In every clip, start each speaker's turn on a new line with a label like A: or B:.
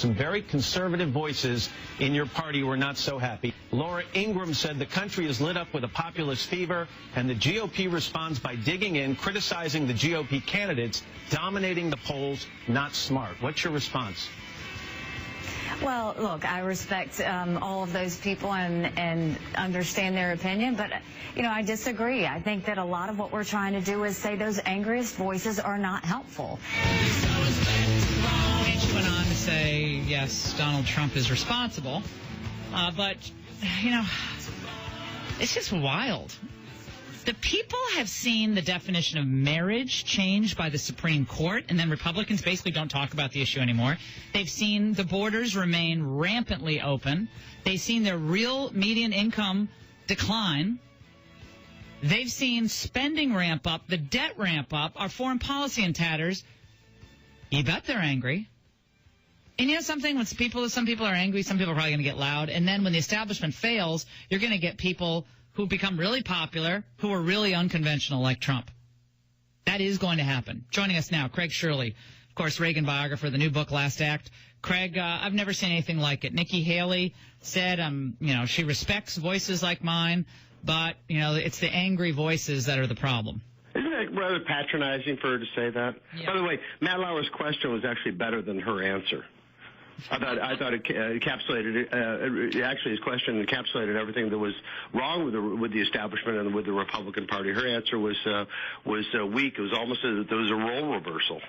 A: some very conservative voices in your party who are not so happy. Laura Ingraham said the country is lit up with a populist fever, and the GOP responds by digging in, criticizing the GOP candidates, dominating the polls, not smart. What's your response?
B: Well, look, I respect all of those people and understand their opinion, but, I disagree. I think that a lot of what we're trying to do is say those angriest voices are not helpful.
C: She went on to say, yes, Donald Trump is responsible, but, it's just wild. The people have seen the definition of marriage changed by the Supreme Court, and then Republicans basically don't talk about the issue anymore. They've seen the borders remain rampantly open. They've seen their real median income decline. They've seen spending ramp up, the debt ramp up, our foreign policy in tatters. You bet they're angry. And something, when some people are angry, some people are probably going to get loud. And then when the establishment fails, you're going to get people who become really popular, who are really unconventional like Trump. That is going to happen. Joining us now, Craig Shirley, of course, Reagan biographer, the new book, Last Act. Craig, I've never seen anything like it. Nikki Haley said, she respects voices like mine, but, it's the angry voices that are the problem.
D: Isn't it rather patronizing for her to say that?
C: Yeah.
D: By the way, Matt Lauer's question was actually better than her answer. I thought it encapsulated, actually his question encapsulated everything that was wrong with the establishment and with the Republican Party. Her answer was weak. It was almost as if there was a role reversal.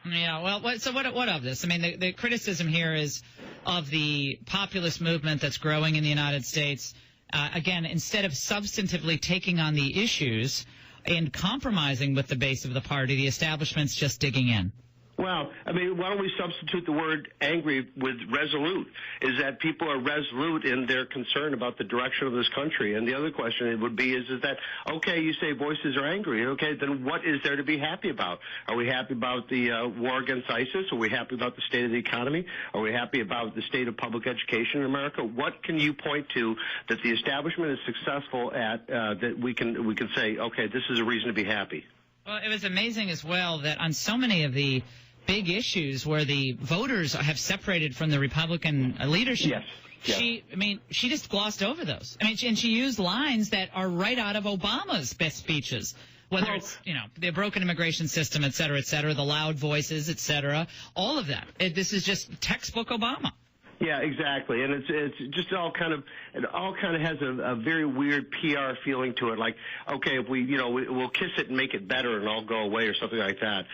C: Yeah, well, what of this? I mean, the criticism here is of the populist movement that's growing in the United States. Again, instead of substantively taking on the issues and compromising with the base of the party, the establishment's just digging in.
D: Well, I mean, why don't we substitute the word angry with resolute? Is that people are resolute in their concern about the direction of this country. And the other question would be is that, okay, you say voices are angry. Okay, then what is there to be happy about? Are we happy about the war against ISIS? Are we happy about the state of the economy? Are we happy about the state of public education in America? What can you point to that the establishment is successful at that we can say, okay, this is a reason to be happy?
C: Well, it was amazing as well that on so many of the big issues where the voters have separated from the Republican leadership.
D: Yes.
C: She just glossed over those. And she used lines that are right out of Obama's best speeches, whether it's, the broken immigration system, et cetera, the loud voices, et cetera, all of that. This is just textbook Obama.
D: Yeah, exactly, and it's just it all kind of has a very weird PR feeling to it. Like, okay, if we'll kiss it and make it better, and I'll go away or something like that.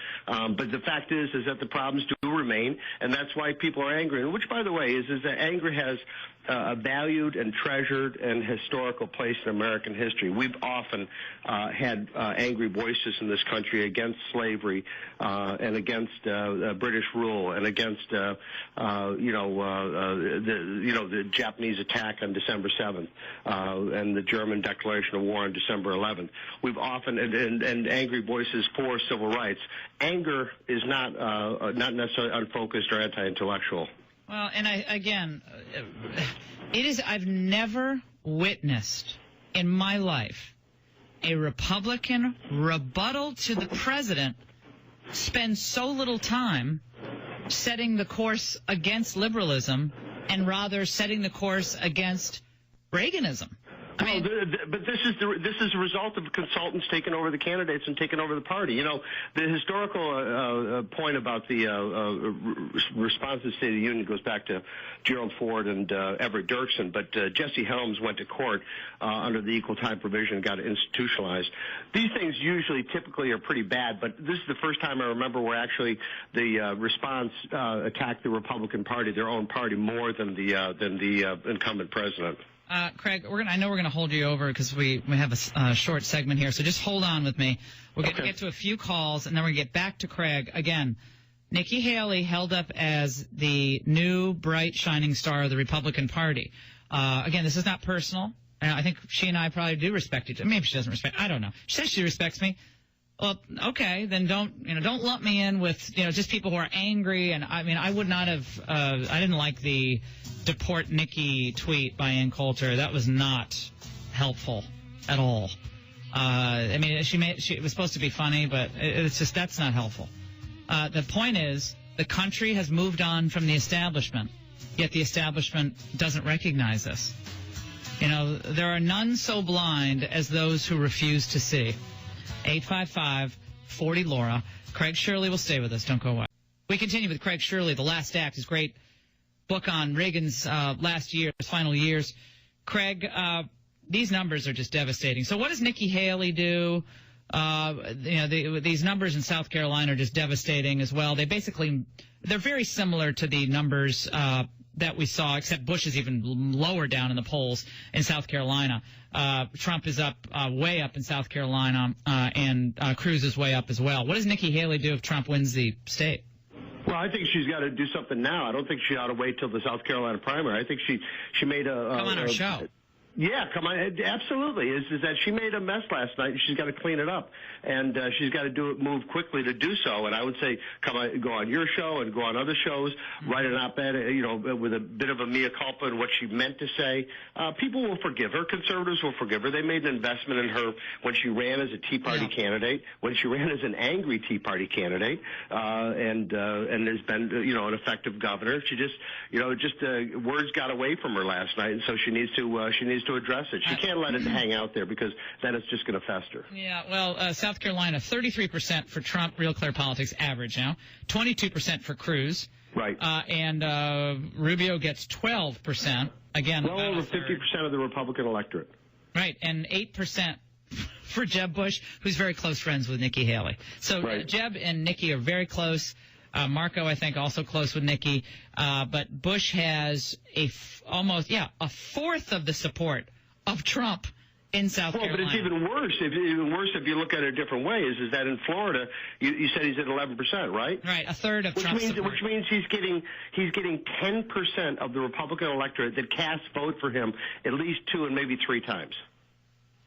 D: But the fact is that the problems do remain, and that's why people are angry. And which, by the way, is that anger has a valued and treasured and historical place in American history. We've often had angry voices in this country against slavery and against British rule and against the Japanese attack on December 7th and the German declaration of war on December 11th. We've often and angry voices for civil rights. Anger is not necessarily unfocused or anti-intellectual.
C: Well, and I've never witnessed in my life a Republican rebuttal to the president spend so little time setting the course against liberalism and rather setting the course against Reaganism.
D: But this is a result of consultants taking over the candidates and taking over the party. The historical point about the response to the State of the Union goes back to Gerald Ford and Everett Dirksen, but Jesse Helms went to court under the equal time provision and got institutionalized. These things typically are pretty bad, but this is the first time I remember where actually the response attacked the Republican Party, their own party, more than the incumbent president.
C: Craig, I know we're going to hold you over because we have a short segment here, so just hold on with me. We're going to get to a few calls, and then we're going to get back to Craig. Again, Nikki Haley held up as the new bright shining star of the Republican Party. Again, this is not personal. I think she and I probably do respect each other. Maybe she doesn't respect. I don't know. She says she respects me. Well, okay, then don't lump me in with, just people who are angry. And I would not have, I didn't like the deport Nikki tweet by Ann Coulter. That was not helpful at all. It was supposed to be funny, but it's just, that's not helpful. The point is, the country has moved on from the establishment, yet the establishment doesn't recognize this. You know, there are none so blind as those who refuse to see. 855-40-LAURA. Craig Shirley will stay with us. Don't go away. We continue with Craig Shirley, The Last Act, his great book on Reagan's final years. Craig, these numbers are just devastating. So what does Nikki Haley do? These numbers in South Carolina are just devastating as well. They're very similar to the numbers that we saw, except Bush is even lower down in the polls in South Carolina. Trump is up, way up in South Carolina, and Cruz is way up as well. What does Nikki Haley do if Trump wins the state?
D: Well, I think she's got to do something now. I don't think she ought to wait till the South Carolina primary. I think she made
C: come on our show.
D: Yeah, come on, absolutely. Is that she made a mess last night, and she's got to clean it up, and she's got to move quickly to do so. And I would say, go on your show and go on other shows, write an op-ed, with a bit of a mea culpa and what she meant to say. People will forgive her. Conservatives will forgive her. They made an investment in her when she ran as a Tea Party candidate, when she ran as an angry Tea Party candidate, and has been, an effective governor. She just, words got away from her last night, and so she needs to address it. She can't let it hang out there because then it's just going to fester.
C: Yeah, well, South Carolina, 33% for Trump, Real Clear Politics average now, 22% for Cruz.
D: Right.
C: And Rubio gets 12%. Again,
D: well over 50% of the Republican electorate.
C: Right, and 8% for Jeb Bush, who's very close friends with Nikki Haley. So
D: right.
C: Jeb and Nikki are very close. Marco, I think, also close with Nikki. But Bush has almost a fourth of the support of Trump in South Carolina.
D: But it's even worse. If you look at it a different way, is that in Florida, you said he's at 11%, right?
C: Right, a third of Trump's support.
D: Which means he's getting 10% of the Republican electorate that casts vote for him at least 2 and maybe 3 times.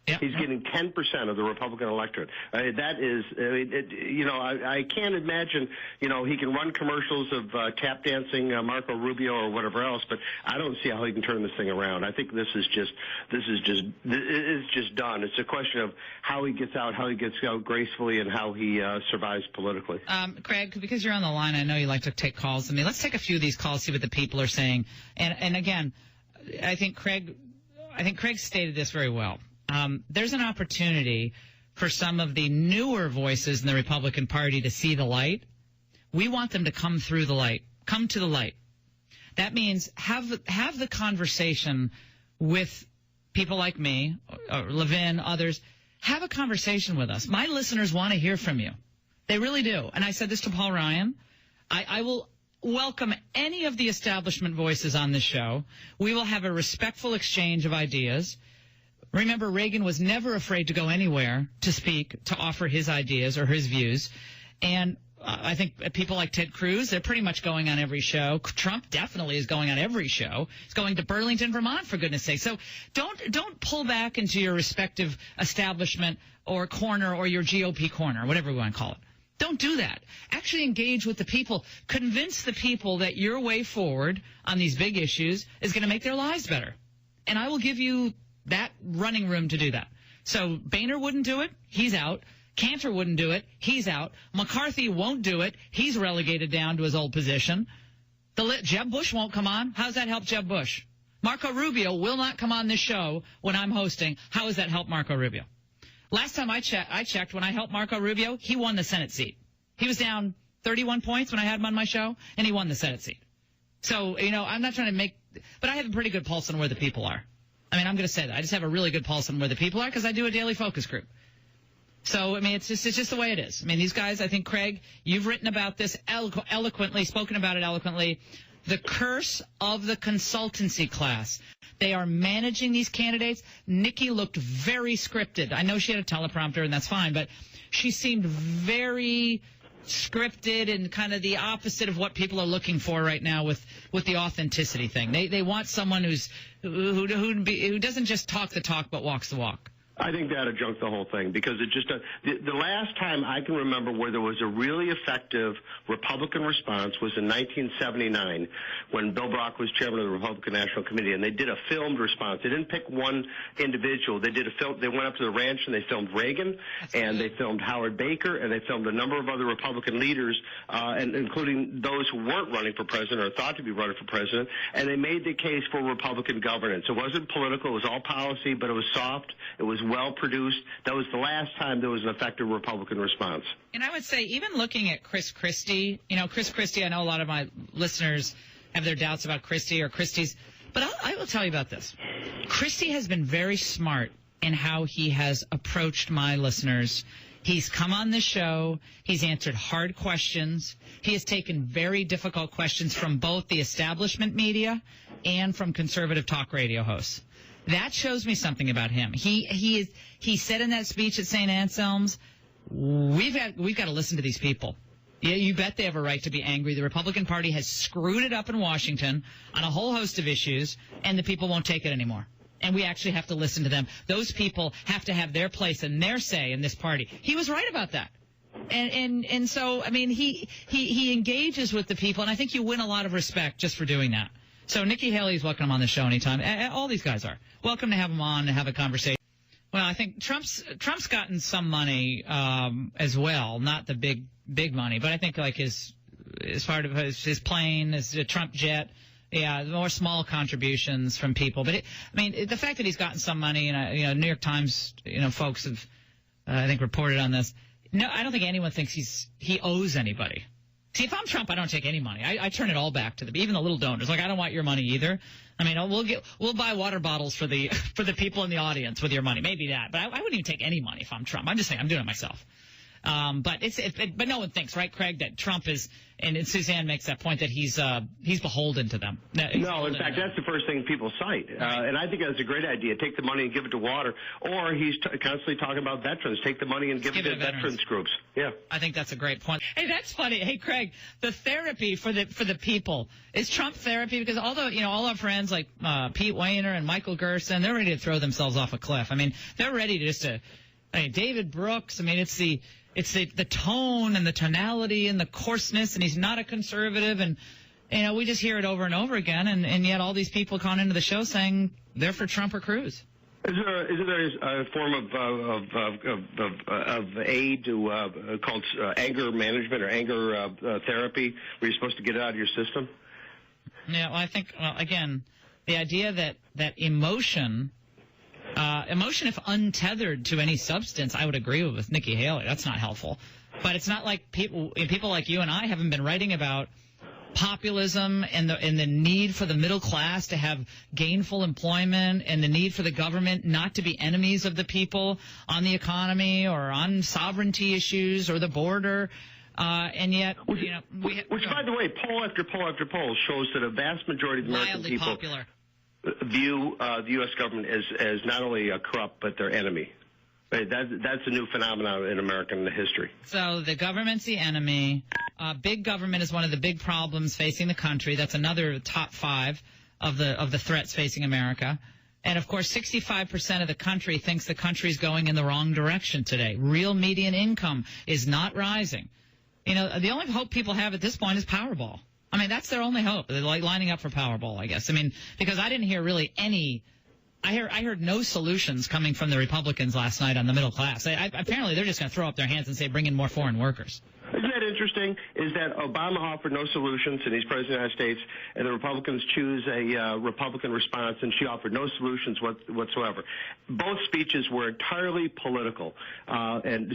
C: Yep.
D: He's getting 10% of the Republican electorate. That is, I can't imagine, he can run commercials of tap dancing Marco Rubio or whatever else, but I don't see how he can turn this thing around. I think this is just done. It's a question of how he gets out gracefully, and how he survives politically.
C: Craig, because you're on the line, I know you like to take calls with me. Let's take a few of these calls, see what the people are saying. And again, I think Craig stated this very well. There's an opportunity for some of the newer voices in the Republican Party to see the light. We want them to come through the light, come to the light. That means have the conversation with people like me, or Levin, others. Have a conversation with us. My listeners want to hear from you. They really do. And I said this to Paul Ryan. I will welcome any of the establishment voices on this show. We will have a respectful exchange of ideas. Remember, Reagan was never afraid to go anywhere to speak, to offer his ideas or his views. And I think people like Ted Cruz, they're pretty much going on every show. Trump definitely is going on every show. He's going to Burlington, Vermont, for goodness sake. So don't pull back into your respective establishment or corner, or your GOP corner, whatever we want to call it. Don't do that. Actually engage with the people. Convince the people that your way forward on these big issues is going to make their lives better. And I will give you that running room to do that. So Boehner wouldn't do it. He's out. Cantor wouldn't do it. He's out. McCarthy won't do it. He's relegated down to his old position. Jeb Bush won't come on. How does that help Jeb Bush? Marco Rubio will not come on this show when I'm hosting. How does that help Marco Rubio? Last time I checked, when I helped Marco Rubio, he won the Senate seat. He was down 31 points when I had him on my show, and he won the Senate seat. So, I'm not trying to but I have a pretty good pulse on where the people are. I mean, I'm going to say that. I just have a really good pulse on where the people are because I do a daily focus group. So, I mean, it's just the way it is. I mean, these guys, I think, Craig, you've written about this eloquently, spoken about it eloquently. The curse of the consultancy class. They are managing these candidates. Nikki looked very scripted. I know she had a teleprompter, and that's fine, but she seemed very scripted and kind of the opposite of what people are looking for right now with the authenticity thing. They want someone who doesn't just talk the talk but walks the walk.
D: I think that adjunct the whole thing, because it just the last time I can remember where there was a really effective Republican response was in 1979 when Bill Brock was chairman of the Republican National Committee, and they did a filmed response. They didn't pick one individual. They did a film. They went up to the ranch and they filmed Reagan, and they filmed Howard Baker, and they filmed a number of other Republican leaders, and including those who weren't running for president or thought to be running for president, and they made the case for Republican governance. It wasn't political. It was all policy, but it was soft. It was well produced. That was the last time there was an effective Republican response.
C: And I would say, even looking at Chris Christie, Chris Christie, I know a lot of my listeners have their doubts about Christie or Christie's, but I will tell you about this. Christie has been very smart in how he has approached my listeners. He's come on the show. He's answered hard questions. He has taken very difficult questions from both the establishment media and from conservative talk radio hosts. That shows me something about him. He said in that speech at St. Anselm's, we've got to listen to these people. Yeah, you bet they have a right to be angry. The Republican Party has screwed it up in Washington on a whole host of issues, and the people won't take it anymore. And we actually have to listen to them. Those people have to have their place and their say in this party. He was right about that. And so, I mean, he engages with the people, and I think you win a lot of respect just for doing that. So Nikki Haley's welcome on the show anytime. All these guys are. Welcome to have them on and have a conversation. Well, I think Trump's gotten some money as well, not the big money, but I think like as part of his plane, his Trump jet, yeah, more small contributions from people. But the fact that he's gotten some money, and New York Times, folks have I think reported on this. No, I don't think anyone thinks he owes anybody. See, if I'm Trump, I don't take any money. I turn it all back to even the little donors. Like, I don't want your money either. I mean, we'll buy water bottles for the people in the audience with your money. Maybe that, but I wouldn't even take any money if I'm Trump. I'm just saying, I'm doing it myself. But no one thinks, right, Craig, that Trump is, and Suzanne makes that point, that he's beholden to them.
D: No, in fact, that's the first thing people cite. And I think that's a great idea. Take the money and give it to water. Or he's constantly talking about veterans. Take the money and give it to veterans groups. Yeah.
C: I think that's a great point. Hey, that's funny. Hey, Craig, the therapy for the people, is Trump therapy? Because although, all our friends like Pete Wehner and Michael Gerson, they're ready to throw themselves off a cliff. I mean, they're ready to David Brooks, it's the tone and the tonality and the coarseness, and he's not a conservative, and we just hear it over and over again, and yet all these people come into the show saying they're for Trump or Cruz.
D: Is there a form of aid called anger management or anger therapy where you're supposed to get it out of your system?
C: Yeah, well, I think again, the idea that emotion if untethered to any substance, I would agree with Nikki Haley. That's not helpful. But it's not like people like you and I haven't been writing about populism and the need for the middle class to have gainful employment and the need for the government not to be enemies of the people on the economy or on sovereignty issues or the border. And yet,
D: which by the way, poll after poll after poll shows that a vast majority of American people
C: popular.
D: View the U.S. government as not only corrupt, but their enemy. Right? That's a new phenomenon in American history.
C: So the government's the enemy. Big government is one of the big problems facing the country. That's another top 5 of the threats facing America. And, of course, 65% of the country thinks the country's going in the wrong direction today. Real median income is not rising. The only hope people have at this point is Powerball. I mean, that's their only hope. They're like lining up for Powerball, I guess. I mean, because I didn't hear really any. I heard no solutions coming from the Republicans last night on the middle class. Apparently, they're just going to throw up their hands and say, bring in more foreign workers.
D: Isn't that interesting? Is that Obama offered no solutions, and he's president of the United States, and the Republicans choose a Republican response, and she offered no solutions whatsoever. Both speeches were entirely political and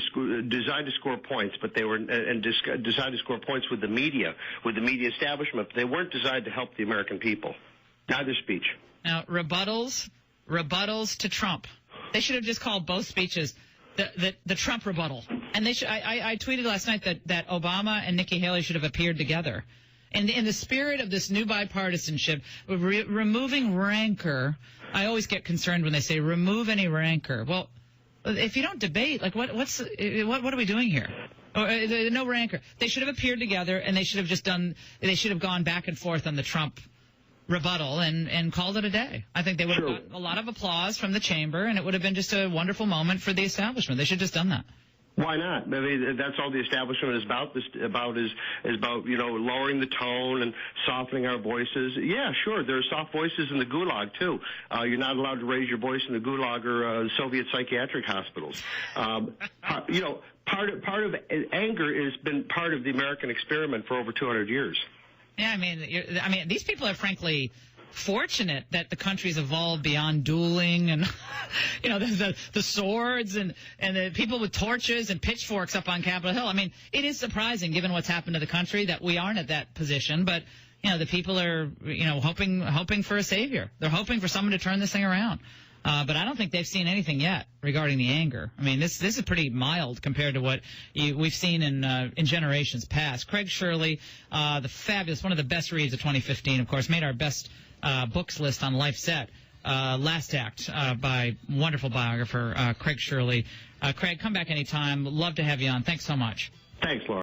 D: designed to score points, but they were designed to score points with the media establishment. But they weren't designed to help the American people. Neither speech.
C: Now, rebuttals to Trump. They should have just called both speeches the Trump rebuttal. And they should. I tweeted last night that Obama and Nikki Haley should have appeared together. And in the spirit of this new bipartisanship, removing rancor, I always get concerned when they say remove any rancor. Well, if you don't debate, like what are we doing here? No rancor. They should have appeared together, and they should have gone back and forth on the Trump rebuttal and called it a day. I think they would have gotten a lot of applause from the chamber, and it would have been just a wonderful moment for the establishment. They should have just done that.
D: Why not? I mean, that's all the establishment is about. Is about lowering the tone and softening our voices. Yeah, sure. There are soft voices in the gulag too. You're not allowed to raise your voice in the gulag or Soviet psychiatric hospitals. Part of anger has been part of the American experiment for over 200 years.
C: Yeah, I mean, these people are frankly fortunate that the country's evolved beyond dueling and the swords and the people with torches and pitchforks up on Capitol Hill. I mean, it is surprising given what's happened to the country that we aren't at that position, but the people are hoping for a savior. They're hoping for someone to turn this thing around. But I don't think they've seen anything yet regarding the anger. I mean, this is pretty mild compared to what we've seen in generations past. Craig Shirley, the fabulous, one of the best reads of 2015, of course, made our best books list on Life Set. Last Act by wonderful biographer Craig Shirley. Craig, come back anytime. Love to have you on. Thanks so much.
D: Thanks, Laura.